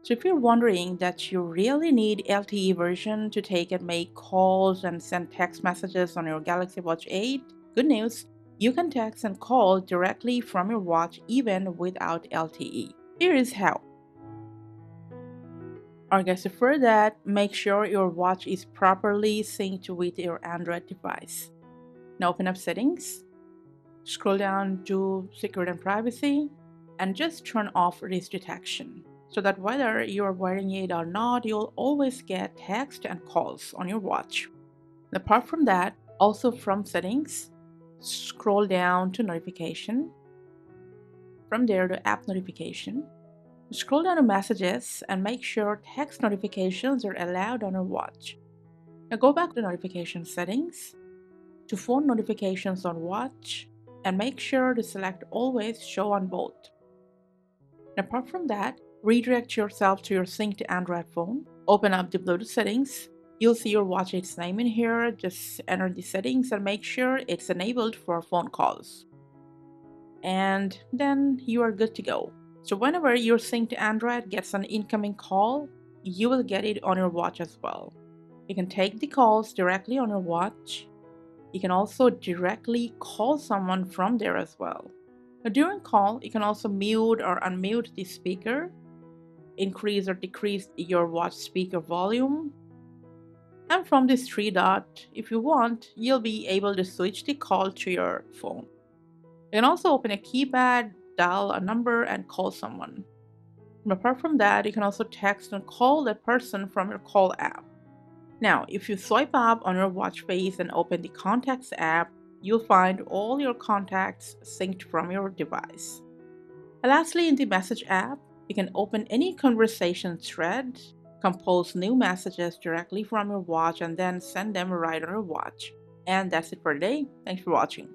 So if you're wondering that you really need LTE version to take and make calls and send text messages on your Galaxy Watch 8, good news, you can text and call directly from your watch even without LTE. Here is how. Alright guys, so for that, make sure your watch is properly synced with your Android device. Now open up settings, scroll down to security and privacy, and just turn off wrist detection so that whether you're wearing it or not, you'll always get text and calls on your watch. And apart from that, also from settings, scroll down to notification, from there to app notification, scroll down to messages and make sure text notifications are allowed on your watch. Now go back to notification settings, to phone notifications on watch, and make sure to select always show on both. And apart from that, redirect yourself to your synced Android phone, open up the Bluetooth settings. You'll see your watch its name in here. Just enter the settings and make sure it's enabled for phone calls. And then you are good to go. So whenever your synced Android gets an incoming call, you will get it on your watch as well. You can take the calls directly on your watch. You can also directly call someone from there as well. Now, during call, you can also mute or unmute the speaker, increase or decrease your watch speaker volume. And from this three dot, if you want, you'll be able to switch the call to your phone. You can also open a keypad, dial a number, and call someone. And apart from that, you can also text and call that person from your call app. Now, if you swipe up on your watch face and open the Contacts app, you'll find all your contacts synced from your device. And lastly, in the Message app, you can open any conversation thread, compose new messages directly from your watch, and then send them right on your watch. And that's it for today. Thanks for watching.